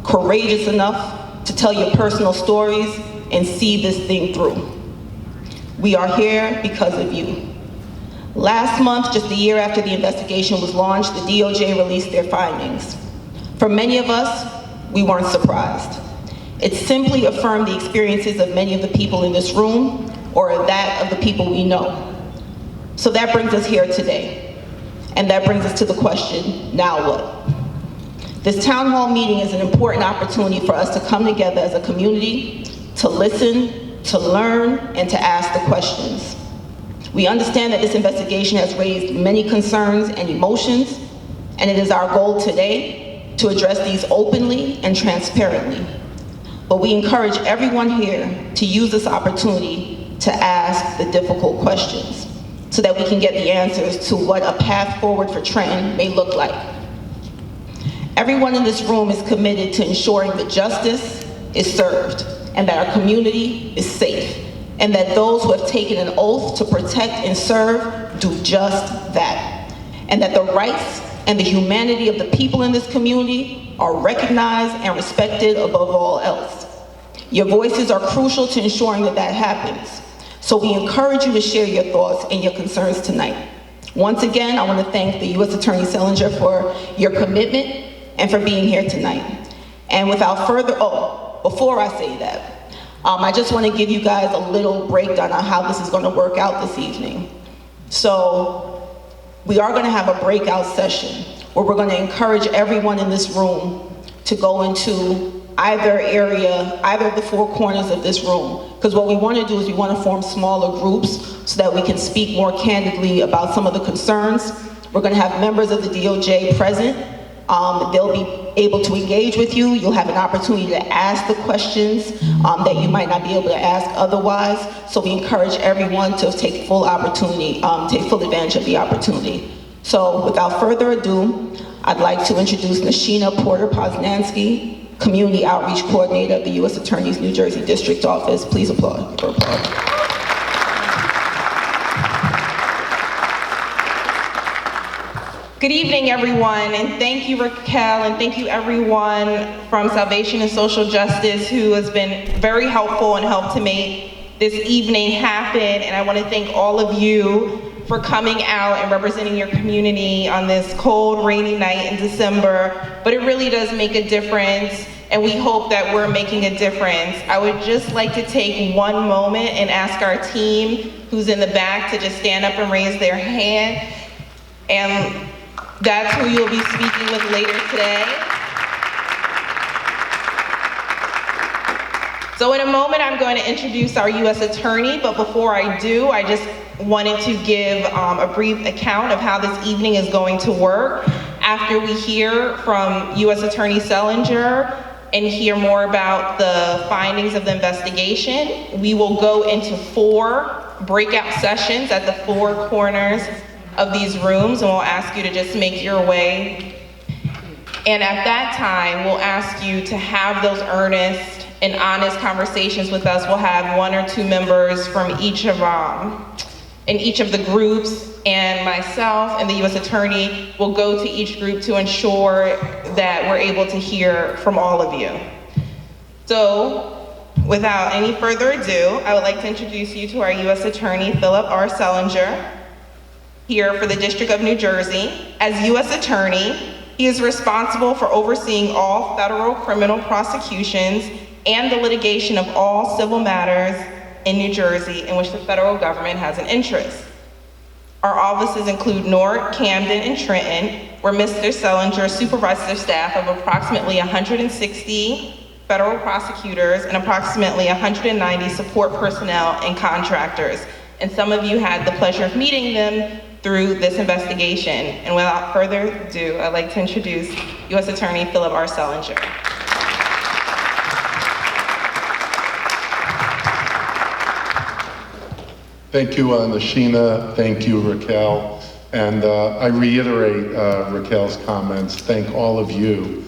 courageous enough to tell your personal stories and see this thing through. We are here because of you. Last month, just a year after the investigation was launched, the DOJ released their findings. For many of us, we weren't surprised. It simply affirmed the experiences of many of the people in this room or that of the people we know. So that brings us here today. And that brings us to the question, now what? This town hall meeting is an important opportunity for us to come together as a community, to listen, to learn, and to ask the questions. We understand that this investigation has raised many concerns and emotions, and it is our goal today to address these openly and transparently. But we encourage everyone here to use this opportunity to ask the difficult questions so that we can get the answers to what a path forward for Trenton may look like. Everyone in this room is committed to ensuring that justice is served and that our community is safe, and that those who have taken an oath to protect and serve do just that, and that the rights and the humanity of the people in this community are recognized and respected above all else. Your voices are crucial to ensuring that that happens. So we encourage you to share your thoughts and your concerns tonight. Once again, I want to thank the U.S. Attorney Selinger for your commitment and for being here tonight. And without further, before I say that, I just want to give you guys a little breakdown on how this is going to work out this evening. So we are going to have a breakout session where we're going to encourage everyone in this room to go into either area, either of the four corners of this room. Because what we want to do is we want to form smaller groups so that we can speak more candidly about some of the concerns. We're going to have members of the DOJ present. They'll be able to engage with you. You'll have an opportunity to ask the questions that you might not be able to ask otherwise. So we encourage everyone to take full opportunity, take full advantage of the opportunity. So without further ado, I'd like to introduce Nashina Porter-Poznansky, Community Outreach Coordinator of the U.S. Attorney's New Jersey District Office. Please applaud. Good evening, everyone, and thank you, Raquel, and thank you everyone from Salvation and Social Justice who has been very helpful and helped to make this evening happen. And I want to thank all of you for coming out and representing your community on this cold, rainy night in December. But it really does make a difference, and we hope that we're making a difference. I would just like to take one moment and ask our team who's in the back to just stand up and raise their hand. And that's who you'll be speaking with later today. So in a moment, I'm going to introduce our U.S. Attorney, but before I do, I just wanted to give a brief account of how this evening is going to work. After we hear from U.S. Attorney Selinger and hear more about the findings of the investigation, we will go into 4 breakout sessions at the 4 corners of these rooms, and we'll ask you to just make your way. And at that time, we'll ask you to have those earnest and honest conversations with us. We'll have 1 or 2 members from each of the groups, and myself and the U.S. Attorney will go to each group to ensure that we're able to hear from all of you. So, without any further ado, I would like to introduce you to our U.S. Attorney, Philip R. Selinger, here for the District of New Jersey. As U.S. Attorney, he is responsible for overseeing all federal criminal prosecutions and the litigation of all civil matters in New Jersey in which the federal government has an interest. Our offices include Newark, Camden, and Trenton, where Mr. Selinger supervises a staff of approximately 160 federal prosecutors and approximately 190 support personnel and contractors. And some of you had the pleasure of meeting them through this investigation. And without further ado, I'd like to introduce U.S. Attorney Philip R. Selinger. Thank you, Nashina. Thank you, Raquel. And I reiterate Raquel's comments. Thank all of you,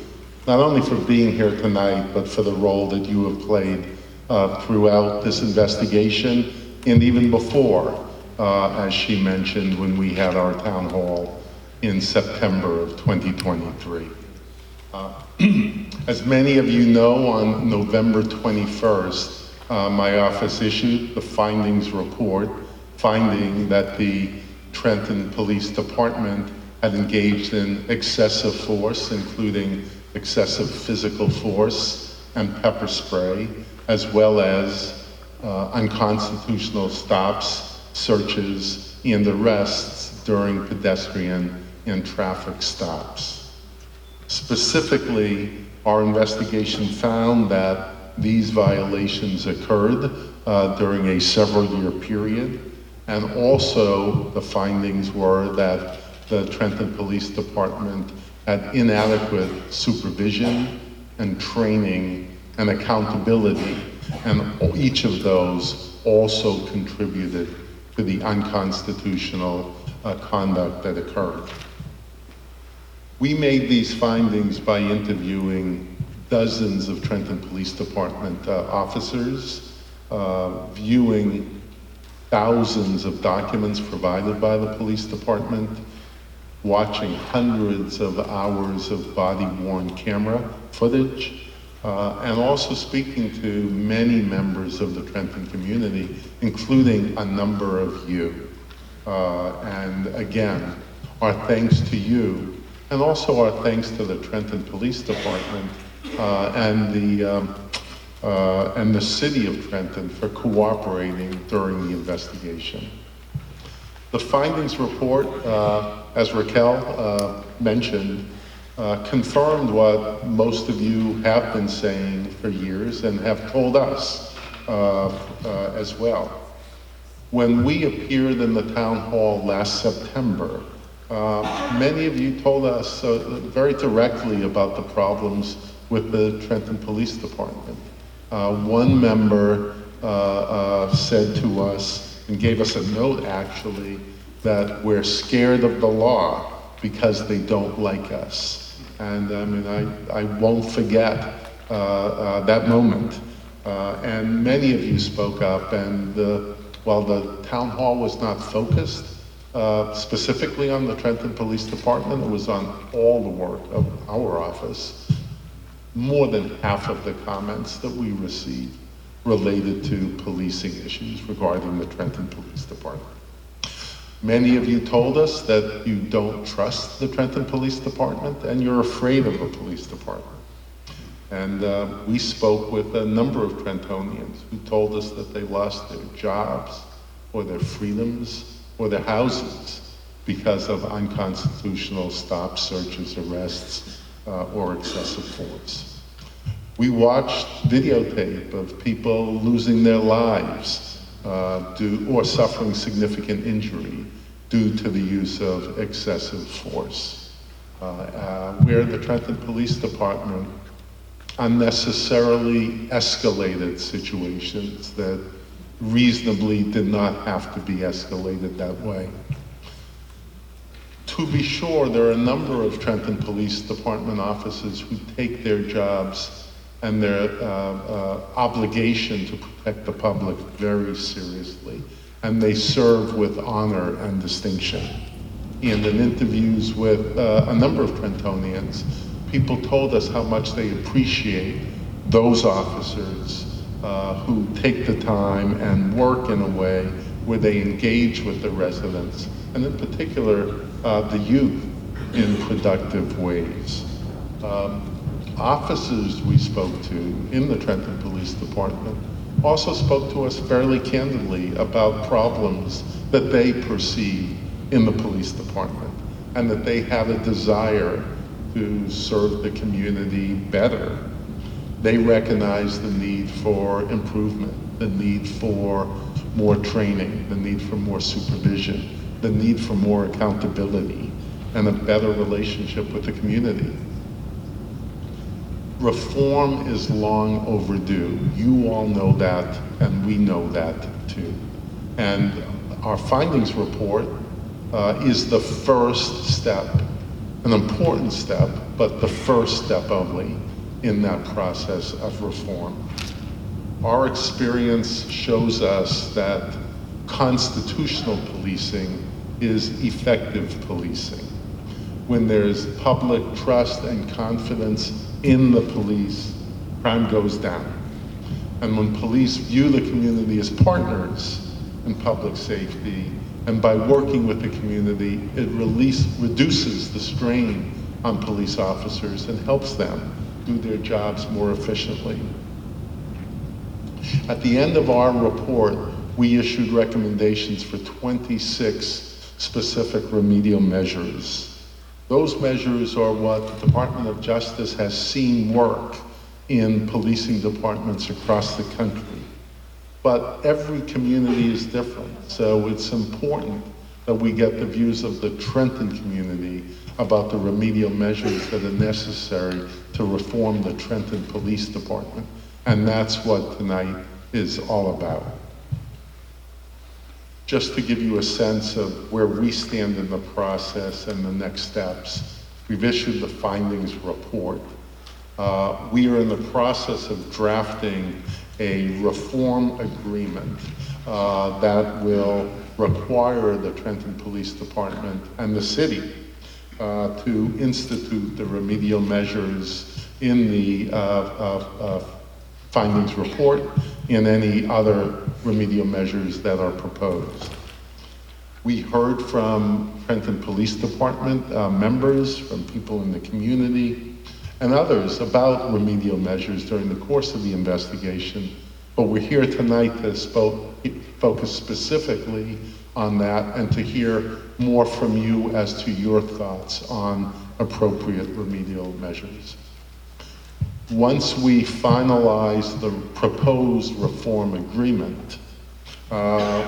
not only for being here tonight, but for the role that you have played throughout this investigation and even before, as she mentioned, when we had our town hall in September of 2023. As many of you know, on November 21st, my office issued the findings report, finding that the Trenton Police Department had engaged in excessive force, including excessive physical force and pepper spray, as well as unconstitutional stops, searches, and arrests during pedestrian and traffic stops. Specifically, our investigation found that these violations occurred during a several-year period, and also the findings were that the Trenton Police Department had inadequate supervision and training and accountability, and each of those also contributed to the unconstitutional conduct that occurred. We made these findings by interviewing dozens of Trenton Police Department officers, viewing thousands of documents provided by the police department, watching hundreds of hours of body-worn camera footage, and also speaking to many members of the Trenton community, including a number of you. And again, our thanks to you, and also our thanks to the Trenton Police Department and the City of Trenton for cooperating during the investigation. The findings report, as Raquel mentioned, confirmed what most of you have been saying for years and have told us as well. When we appeared in the town hall last September, many of you told us very directly about the problems with the Trenton Police Department. One member said to us, and gave us a note actually, that we're scared of the law because they don't like us. And I mean, I won't forget that moment. And many of you spoke up, and while the town hall was not focused specifically on the Trenton Police Department, it was on all the work of our office. More than half of the comments that we received related to policing issues regarding the Trenton Police Department. Many of you told us that you don't trust the Trenton Police Department and you're afraid of the police department. And we spoke with a number of Trentonians who told us that they lost their jobs or their freedoms or their houses because of unconstitutional stops, searches, arrests, or excessive force. We watched videotape of people losing their lives or suffering significant injury due to the use of excessive force. Where the Trenton Police Department unnecessarily escalated situations that reasonably did not have to be escalated that way. To be sure, there are a number of Trenton Police Department officers who take their jobs and their obligation to protect the public very seriously, and they serve with honor and distinction. And in interviews with a number of Trentonians, people told us how much they appreciate those officers who take the time and work in a way where they engage with the residents, and in particular, the youth, in productive ways. Officers we spoke to in the Trenton Police Department also spoke to us fairly candidly about problems that they perceive in the police department, and that they have a desire to serve the community better. They recognize the need for improvement, the need for more training, the need for more supervision, the need for more accountability, and a better relationship with the community. Reform is long overdue. You all know that, and we know that too. And our findings report is the first step, an important step, but the first step only in that process of reform. Our experience shows us that constitutional policing is effective policing. when there's public trust and confidence in the police, crime goes down. And when police view the community as partners in public safety, and by working with the community, it reduces the strain on police officers and helps them do their jobs more efficiently. At the end of our report, we issued recommendations for 26 specific remedial measures. Those measures are what the Department of Justice has seen work in policing departments across the country. But every community is different, so it's important that we get the views of the Trenton community about the remedial measures that are necessary to reform the Trenton Police Department. And that's what tonight is all about. Just to give you a sense of where we stand in the process and the next steps, we've issued the findings report. We are in the process of drafting a reform agreement that will require the Trenton Police Department and the city to institute the remedial measures in the findings report and any other remedial measures that are proposed. We heard from Trenton Police Department members, from people in the community, and others about remedial measures during the course of the investigation, but we're here tonight to focus specifically on that and to hear more from you as to your thoughts on appropriate remedial measures. Once we finalize the proposed reform agreement,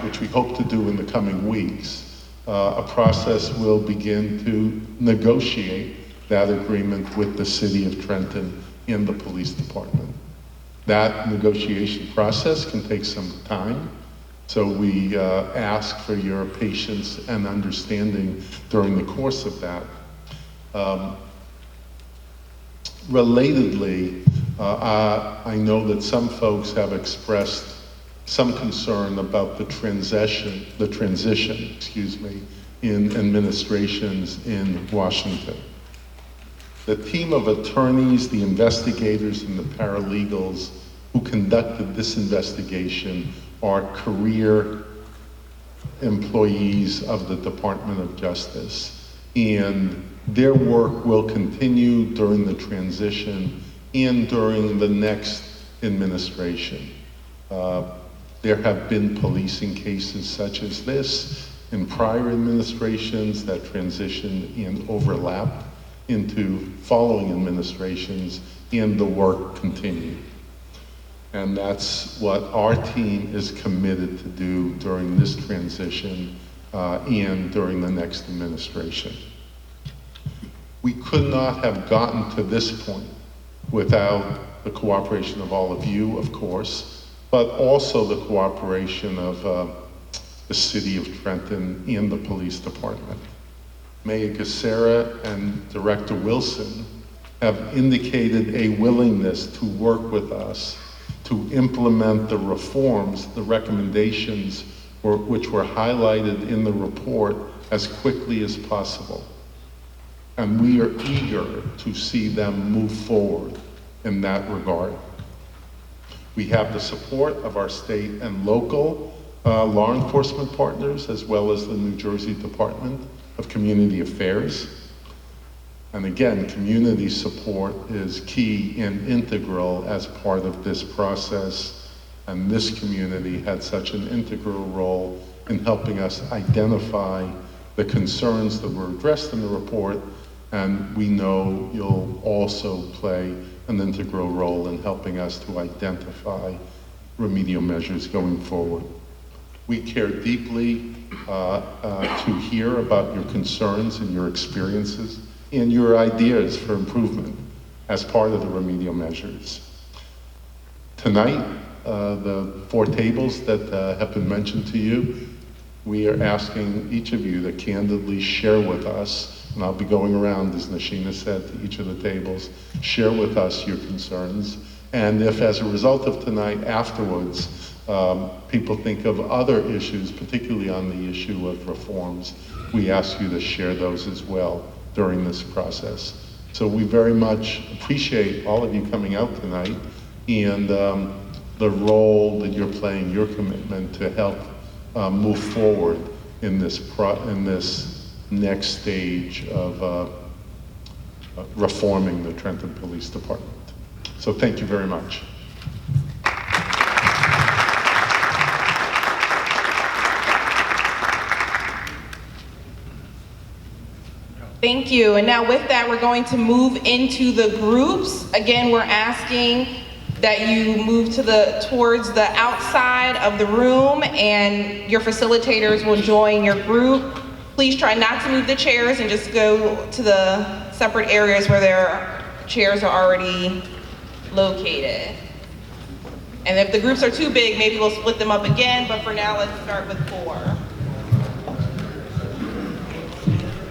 which we hope to do in the coming weeks, a process will begin to negotiate that agreement with the City of Trenton and the Police Department. That negotiation process can take some time, so we ask for your patience and understanding during the course of that. Relatedly, I know that some folks have expressed some concern about the transition, in administrations in Washington. The team of attorneys, the investigators, and the paralegals who conducted this investigation are career employees of the Department of Justice, and their work will continue during the transition and during the next administration. There have been policing cases such as this in prior administrations that transitioned and overlapped into following administrations, and the work continued. And that's what our team is committed to do during this transition and during the next administration. We could not have gotten to this point without the cooperation of all of you, of course, but also the cooperation of the City of Trenton and the Police Department. Mayor Gacera and Director Wilson have indicated a willingness to work with us to implement the reforms, the recommendations which were highlighted in the report as quickly as possible. And we are eager to see them move forward in that regard. We have the support of our state and local law enforcement partners, as well as the New Jersey Department of Community Affairs. And again, community support is key and integral as part of this process. And this community had such an integral role in helping us identify the concerns that were addressed in the report. And we know you'll also play an integral role in helping us to identify remedial measures going forward. We care deeply to hear about your concerns and your experiences and your ideas for improvement as part of the remedial measures. Tonight, the 4 tables that have been mentioned to you, we are asking each of you to candidly share with us, and I'll be going around, as Nashina said, to each of the tables, share with us your concerns. And if as a result of tonight afterwards, people think of other issues, particularly on the issue of reforms, we ask you to share those as well during this process. So we very much appreciate all of you coming out tonight and the role that you're playing, your commitment to help move forward in this next stage of reforming the Trenton Police Department. So thank you very much. Thank you. And now with that, we're going to move into the groups. Again, we're asking that you move towards the outside of the room, and your facilitators will join your group. Please try not to move the chairs and just go to the separate areas where their chairs are already located. And if the groups are too big, maybe we'll split them up again, but for now, let's start with 4.